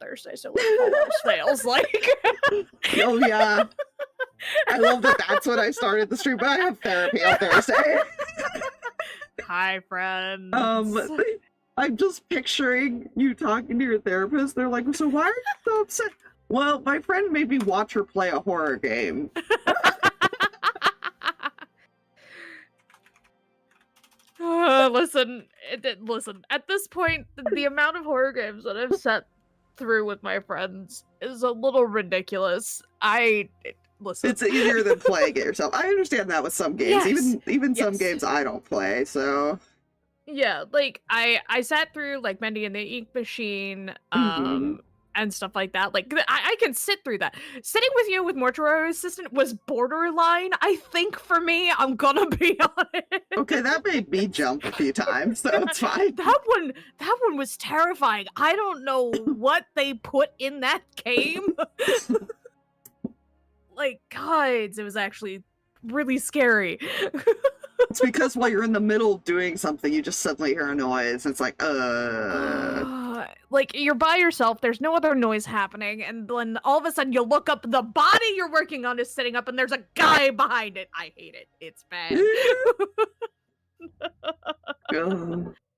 Thursday, so like all else fails, like. Oh yeah. I love that that's what I started the stream, but I have therapy on Thursday. Hi, friends. I'm just picturing you talking to your therapist. They're like, so why are you so upset? Well, my friend made me watch her play a horror game. Listen, at this point, the amount of horror games that I've sat through with my friends is a little ridiculous. Listen. It's easier than playing it yourself. I understand that with some games. Yes. Even Yes. some games I don't play, so. Yeah, like, I sat through, like, Mendy and the Ink Machine, and stuff like that. Like, I can sit through that. Sitting with you with Mortuary Assistant was borderline, I think, for me. I'm gonna be honest. Okay, that made me jump a few times, so it's fine. That one was terrifying. I don't know what they put in that game. Like, guys, it was actually really scary. It's because while you're in the middle of doing something, you just suddenly hear a noise. It's like, like, you're by yourself, there's no other noise happening, and then all of a sudden you look up, the body you're working on is sitting up, and there's a guy behind it. I hate it. It's bad.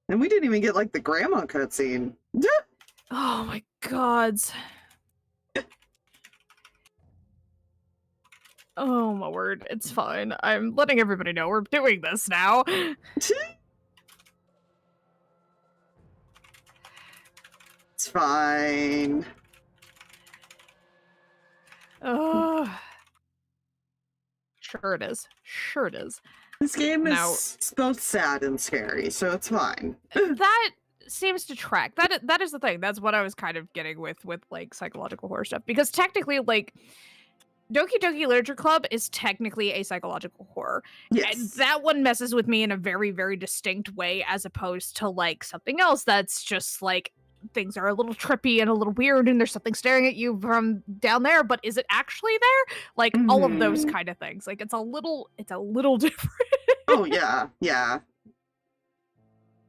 And we didn't even get, like, the grandma cutscene. Oh my god. Oh my word, it's fine. I'm letting everybody know we're doing this now. It's fine. Sure it is. Sure it is. This game is both sad and scary, so it's fine. That seems to track. That is the thing. That's what I was kind of getting with like psychological horror stuff, because technically, like, Doki Doki Literature Club is technically a psychological horror. Yes. And that one messes with me in a very, very distinct way, as opposed to like something else that's just like things are a little trippy and a little weird and there's something staring at you from down there, but is it actually there? Like all of those kind of things. Like it's a little different. Oh yeah, yeah.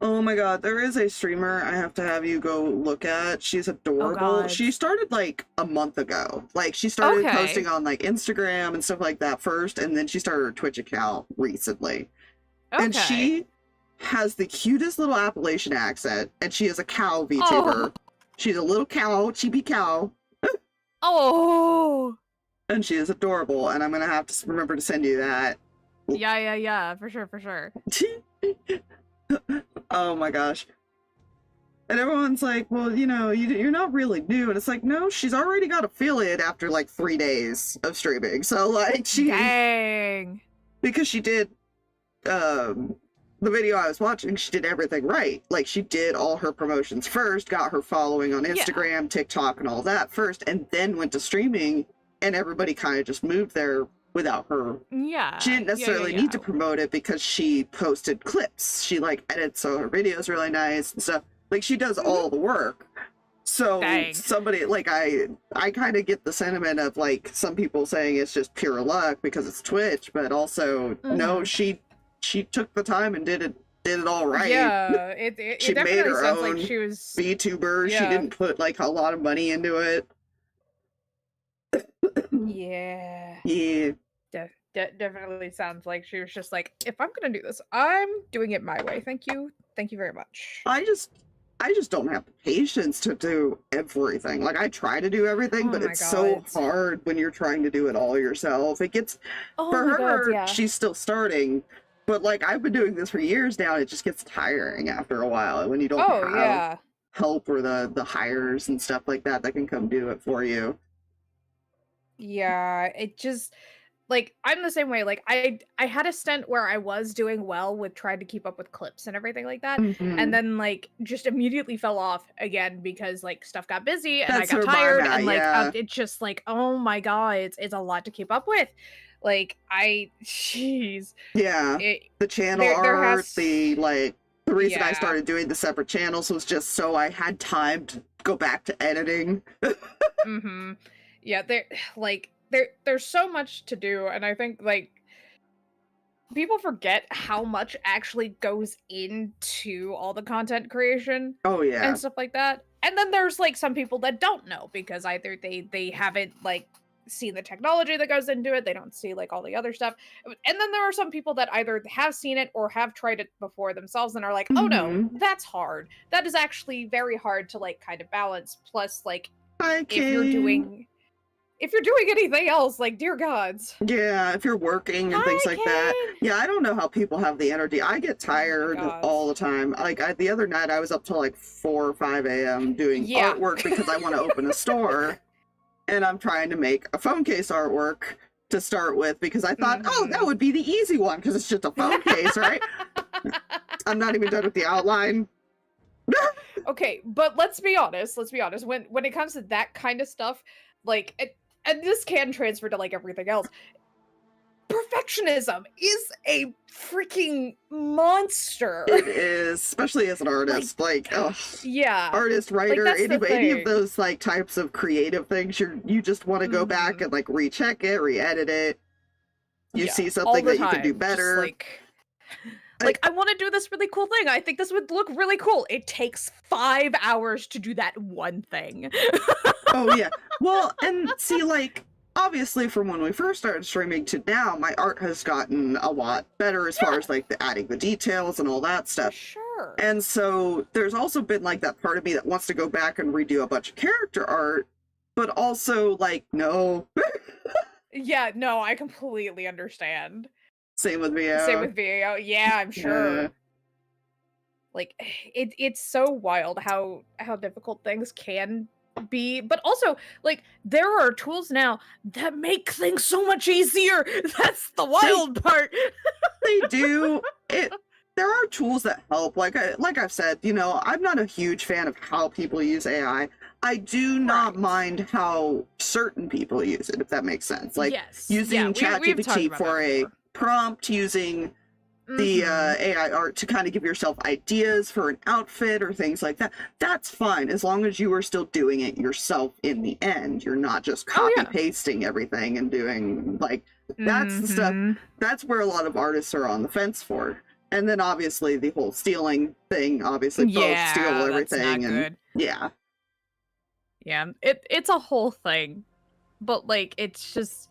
Oh my god, there is a streamer I have to have you go look at. She's adorable. She started like a month ago. Like she started posting on like Instagram and stuff like that first, and then she started her Twitch account recently. And she has the cutest little Appalachian accent, and she is a cow VTuber. She's a little cow, chibi cow. And she is adorable, and I'm gonna have to remember to send you that. Yeah, for sure. Oh my gosh. And everyone's like, well, you know, you're not really new. And it's like, no, she's already got affiliate after like 3 days of streaming. So like Dang. Because she did the video I was watching, she did everything right. Like she did all her promotions first, got her following on Instagram, TikTok, and all that first, and then went to streaming, and everybody kind of just moved there without her. Yeah. She didn't necessarily need to promote it because she posted clips. She like edits, so her video's really nice and stuff. Like she does all the work. So somebody like I kind of get the sentiment of like some people saying it's just pure luck because it's Twitch, but also no, she took the time and did it all right. Yeah, she it made her own like she was VTuber. She didn't put like a lot of money into it. Yeah. Definitely sounds like she was just like, if I'm gonna do this, I'm doing it my way. Thank you very much. I just don't have the patience to do everything. Like I try to do everything, but it's so hard when you're trying to do it all yourself. It gets for her, she's still starting, but like I've been doing this for years now, and it just gets tiring after a while when you don't have help or the hires and stuff like that can come do it for you. Yeah, it just like I'm the same way. Like I had a stint where I was doing well with trying to keep up with clips and everything like that, and then like just immediately fell off again because like stuff got busy and I got tired and like it just like, oh my god, it's a lot to keep up with. Like jeez. Yeah, the channel art, the reason I started doing the separate channels was just so I had time to go back to editing. Yeah, there's so much to do, and I think like people forget how much actually goes into all the content creation. Oh yeah. And stuff like that. And then there's like some people that don't know because either they haven't like seen the technology that goes into it, they don't see like all the other stuff. And then there are some people that either have seen it or have tried it before themselves and are like, "Oh no, Mm-hmm. that's hard. That is actually very hard to like kind of balance." Plus like Hi, if you're King. doing anything else, like dear gods. Yeah, if you're working and things Hi, like that. King. Yeah, I don't know how people have the energy. I get Oh my tired gods. all the time. Like the other night, I was up till like 4 or 5 a.m. doing Yeah. artwork because I want to open a store, and I'm trying to make a phone case artwork to start with because I thought, oh, that would be the easy one because it's just a phone case, right? I'm not even done with the outline. Okay, but let's be honest. Let's be honest. When it comes to that kind of stuff, like and this can transfer to like everything else. Perfectionism is a freaking monster. It is, especially as an artist. Like, oh, yeah, artist, writer, like, any of those like types of creative things. You just want to go back and like recheck it, re-edit it. You see something that you can do better. Just, like I want to do this really cool thing. I think this would look really cool. It takes 5 hours to do that one thing. Oh yeah. Well, and see, like, obviously from when we first started streaming to now, my art has gotten a lot better as far as like the adding the details and all that stuff. Sure. And so there's also been like that part of me that wants to go back and redo a bunch of character art, but also like, no. Yeah, no, I completely understand. Same with VO. Same with VO. Yeah, I'm sure. Yeah. Like it's so wild how difficult things can be, but also like there are tools now that make things so much easier. That's the wild part. They do. There are tools that help. Like I've said, you know, I'm not a huge fan of how people use AI. I do not mind how certain people use it, if that makes sense. Like using ChatGPT for a prompt, using the AI art to kind of give yourself ideas for an outfit or things like that. That's fine as long as you are still doing it yourself in the end. You're not just copy pasting everyththing and doing like that's the stuff. That's where a lot of artists are on the fence for. And then obviously the whole stealing thing, obviously both steal everything and yeah. Yeah, it's a whole thing. But like it's just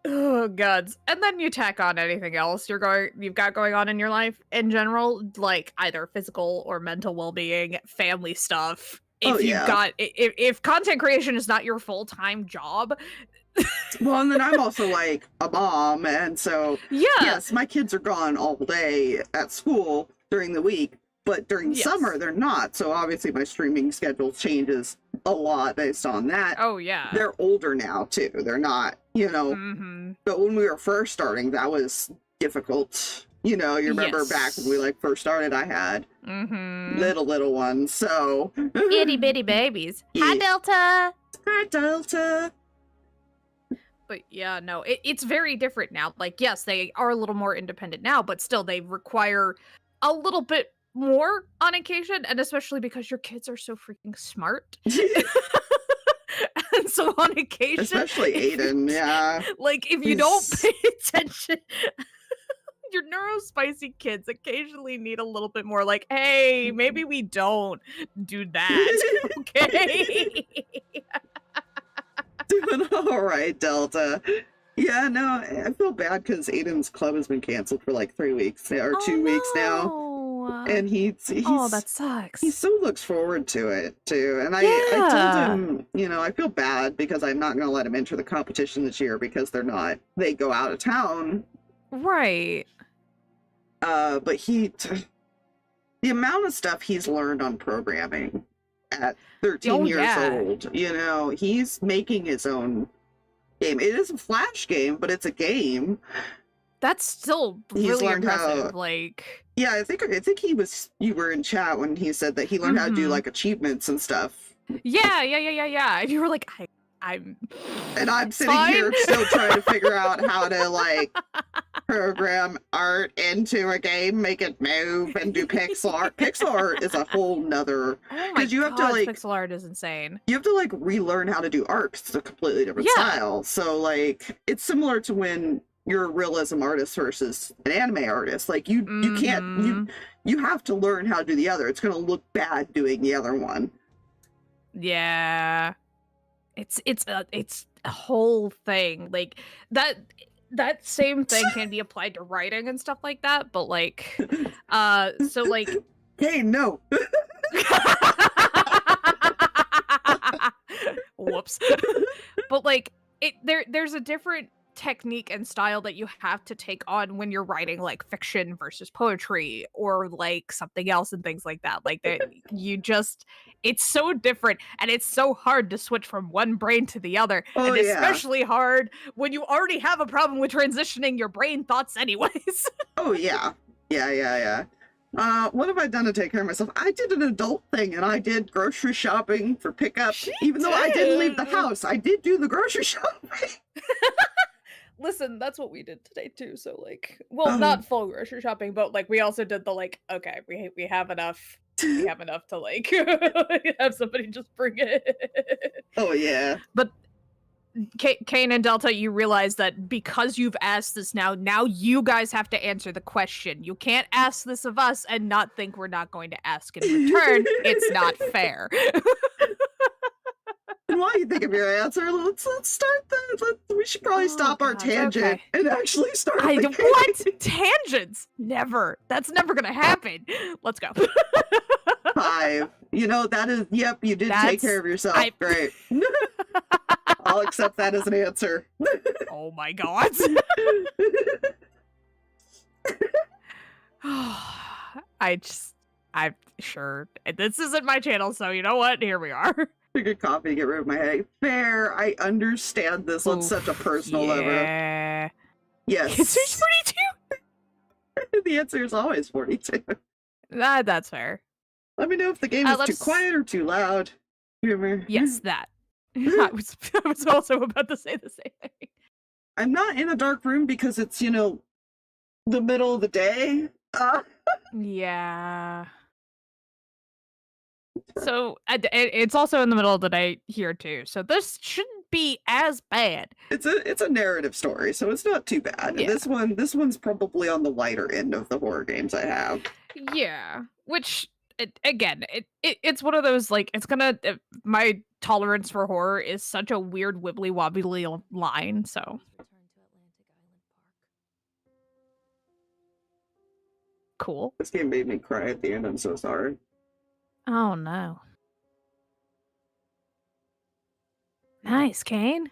oh gods. And then you tack on anything else you've got going on in your life in general, like either physical or mental well-being, family stuff. If content creation is not your full-time job. Well, and then I'm also like a mom, and so yes, my kids are gone all day at school during the week, but during summer they're not. So obviously my streaming schedule changes a lot based on that. Oh yeah. They're older now too. They're not, you know. But when we were first starting, that was difficult. You know, you remember back when we like first started, I had little ones. So itty bitty babies. Hi Delta. Hi Delta. But yeah, no, it's very different now. Like, yes, they are a little more independent now, but still they require a little bit more on occasion, and especially because your kids are so freaking smart. And so on occasion, especially Aiden, like if you don't pay attention, your neurospicy kids occasionally need a little bit more like, hey, maybe we don't do that. Okay. Doing all right, Delta. Yeah, no, I feel bad because Aiden's club has been canceled for like 3 weeks or 2 weeks now, and he's that sucks. He so looks forward to it too, and I told him, you know, I feel bad because I'm not going to let him enter the competition this year because they go out of town, right? But the amount of stuff he's learned on programming at 13 years old, you know, he's making his own game. It is a Flash game, but it's a game. That's still really impressive. Yeah, I think you were in chat when he said that he learned how to do like achievements and stuff. Yeah. And you were like, I'm sitting here still trying to figure out how to like program art into a game, make it move, and do pixel art. Pixel art is a whole nother. Oh my god, pixel art is insane. You have to like relearn how to do art 'cause it's a completely different style. So like it's similar to when you're a realism artist versus an anime artist. Like you can't you have to learn how to do the other. It's gonna look bad doing the other one. Yeah. It's a whole thing. Like that same thing can be applied to writing and stuff like that, but like so like hey, no. Whoops. But like there's a different technique and style that you have to take on when you're writing like fiction versus poetry or like something else and things like that. Like that it's so different and it's so hard to switch from one brain to the other. Oh, and yeah. especially hard when you already have a problem with transitioning your brain thoughts anyways. Oh yeah. Yeah. What have I done to take care of myself? I did an adult thing and I did grocery shopping for pickup. Even though I didn't leave the house, I did do the grocery shopping. Listen, that's what we did today too. So like, well, not full grocery shopping, but like we also did the like, okay, we have enough. We have enough to like have somebody just bring it. Oh yeah. But Kane and Delta, you realize that because you've asked this now you guys have to answer the question. You can't ask this of us and not think we're not going to ask in return. It's not fair. And while you think of your answer, let's start we should probably stop our tangent and actually start the game. What? Tangents? Never. That's never gonna happen. Let's go. 5. You know, that is, yep, you did take care of yourself. Great. I'll accept that as an answer. Oh my god. I'm sure. This isn't my channel, so you know what? Here we are. Took a coffee to get rid of my headache. Fair. I understand this on such a personal level. Yes. It's 42? The answer is always 42. That's fair. Let me know if the game is too quiet or too loud. Humor. Yes, that. I was also about to say the same thing. I'm not in a dark room because it's, you know, the middle of the day. Yeah. So it's also in the middle of the day here too. So this shouldn't be as bad. It's a narrative story, so it's not too bad. Yeah. This one's probably on the lighter end of the horror games I have. Yeah, which it's one of those like it's gonna my tolerance for horror is such a weird wibbly wobbly line. So cool. This game made me cry at the end. I'm so sorry. Oh no. Nice, Kane.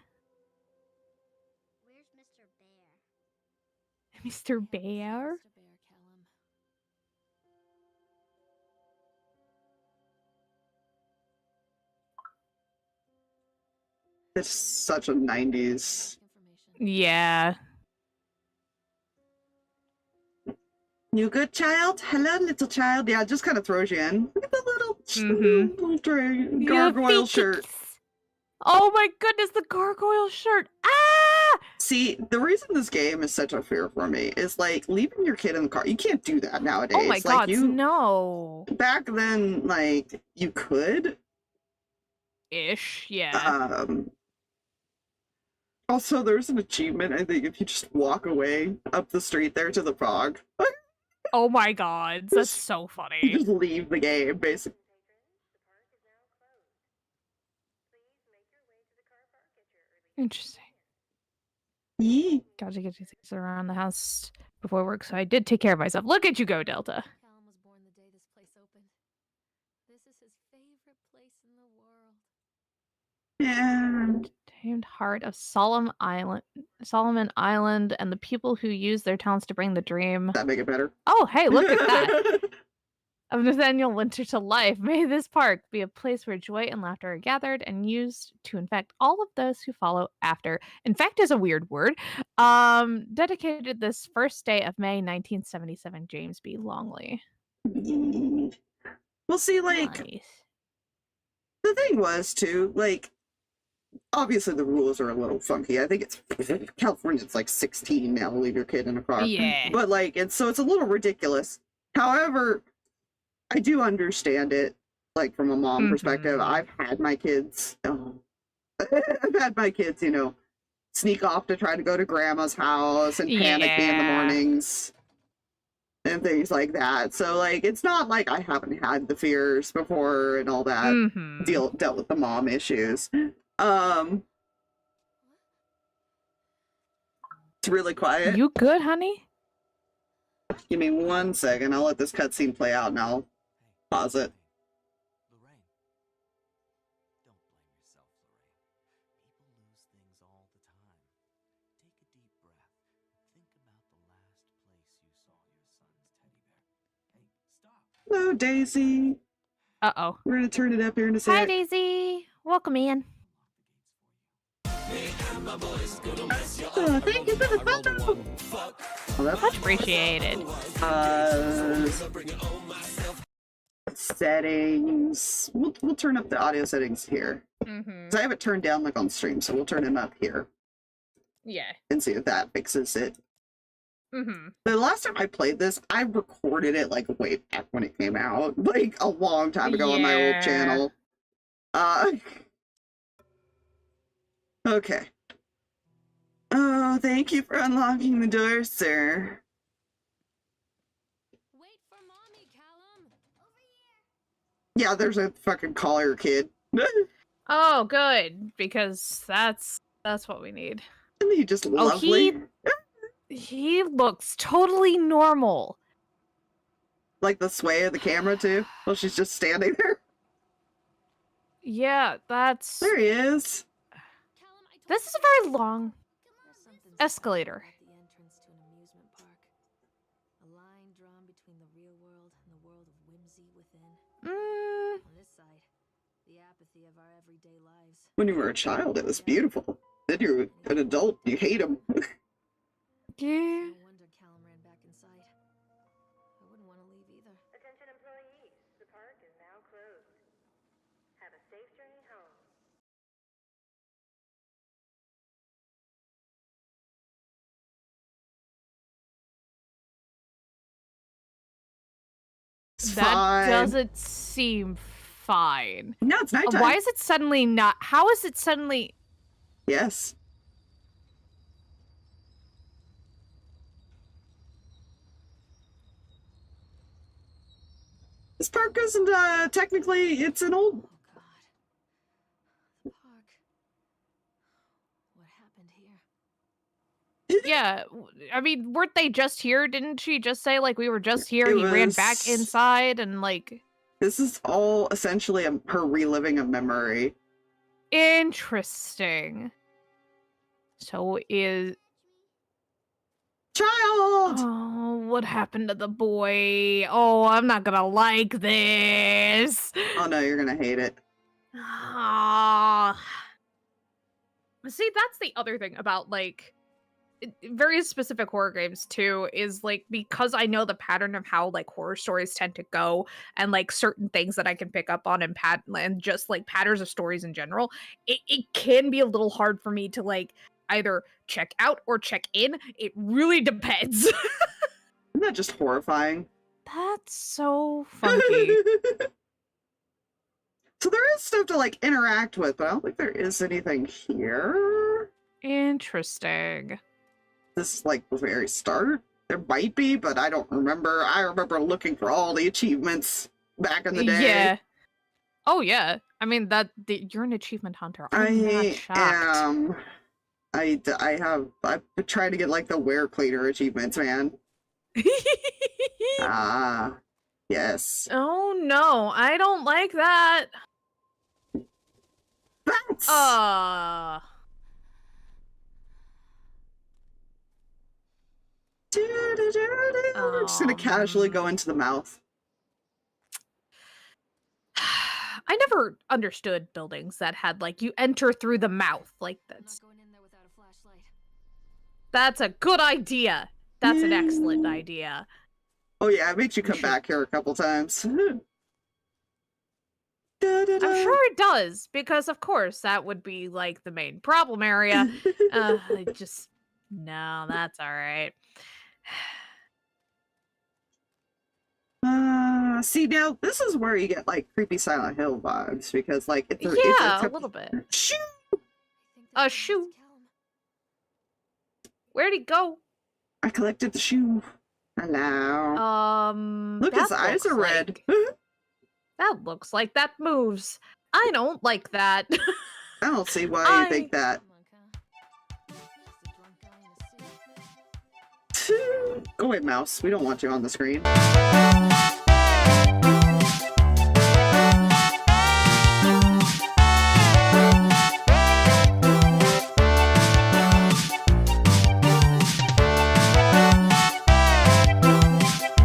Where's Mr. Bear? Mr. Bear? It's such a 90s. Yeah. You good, child? Hello, little child. Yeah, it just kind of throws you in. Look at the little gargoyle shirt. Oh my goodness, the gargoyle shirt. Ah! See, the reason this game is such a fear for me is like leaving your kid in the car. You can't do that nowadays. Oh my god, no. Back then, like, you could. Ish, yeah. Also, there's an achievement, I think, if you just walk away up the street there to the fog. Oh my god, that's so funny. You just leave the game, basically. Interesting. Yeah. Gotta get these things around the house before work, so I did take care of myself. Look at you go, Delta. Callum was born the day this place opened. This is his favorite place in the world. Yeah. Tamed heart of Solomon Island, and the people who use their talents to bring the dream. That make it better. Oh, hey, look at that. Of Nathaniel Winter to life. May this park be a place where joy and laughter are gathered and used to infect all of those who follow after. Infect is a weird word. Dedicated this first day of May 1977, James B. Longley. Well, see, like, nice. The thing was, too, like, obviously the rules are a little funky. I think it's California, it's like 16 now to leave your kid in a car. Yeah. But, like, it's a little ridiculous. However, I do understand it, like, from a mom perspective. I've had my kids, you know, sneak off to try to go to grandma's house and panic me in the mornings and things like that. So like it's not like I haven't had the fears before and all that. Dealt with the mom issues. It's really quiet. You good, honey? Give me 1 second. I'll let this cutscene play out and I'll pause it. Lorraine. Don't blame yourself, Lorraine. People lose things all the time. Take a deep breath. Think about the last place you saw your son's teddy bear. Hey, stop. Hello, Daisy. Uh-oh. We're gonna turn it up here in a sec. Hi, Daisy. Welcome in. Oh, thank you for the photo. Oh, that's Much appreciated. Settings. We'll turn up the audio settings here. Because I have it turned down like on stream, so we'll turn them up here. Yeah. And see if that fixes it. The last time I played this, I recorded it like way back when it came out. Like a long time ago on my old channel. Okay. Oh, thank you for unlocking the door, sir. Wait for mommy, Callum. Over here. Yeah, there's a fucking collar kid. Oh, good, because that's what we need. Isn't he just lovely? He looks totally normal. Like the sway of the camera too. Well, she's just standing there. Yeah, that's. There he is. Callum, I told This is you. a very long There's something escalator. special about the entrance to an amusement park. A line drawn between the real world and the world of whimsy within. On this side, the apathy of our everyday lives. When you were a child, it was beautiful. Then you're an adult, you hate him. Yeah. No wonder Callum ran back inside. I wouldn't want to leave either. Attention employees, the park is now closed. Have a safe journey home. It's That fine. doesn't seem fine. No, it's nighttime. Why is it suddenly not? How is it suddenly? Yes. This park isn't, technically, it's an old... Oh God. The park. What happened here? Yeah, I mean, weren't they just here? Didn't she just say like we were just here? It He ran back was- inside and like. This is all essentially her reliving a memory. Interesting. So is. Child! Oh, what happened to the boy? Oh, I'm not gonna like this. Oh no, you're gonna hate it. Ah. See, that's the other thing about like very specific horror games too, is like because I know the pattern of how like horror stories tend to go and like certain things that I can pick up on and just like patterns of stories in general, it can be a little hard for me to like either check out or check in. It really depends. Isn't that just horrifying? That's so funky. So there is stuff to like interact with, but I don't think there is anything here. Interesting. This is like the very start. There might be, but I don't remember. I remember looking for all the achievements back in the day. Yeah. Oh yeah. I mean you're an achievement hunter. I'm not shocked. am. I've been trying to get like the wear cleaner achievements, man. Ah, yes. Oh no, I don't like that. That's We're just gonna casually go into the mouth. I never understood buildings that had like you enter through the mouth. Like I'm not going in there without a flashlight. that's a good idea. That's an excellent idea. Oh yeah, it makes you come back here a couple times. I'm sure it does, because of course that would be like the main problem area. No, that's all right. See, now this is where you get like creepy Silent Hill vibes, because like it's Yeah, a little bit. Shoo! I think Shoo. Callum. Where'd he go? I collected the shoe. Hello. Look, his eyes are red. That looks like that moves. I don't like that. I don't see why you think that. Go away, mouse. We don't want you on the screen.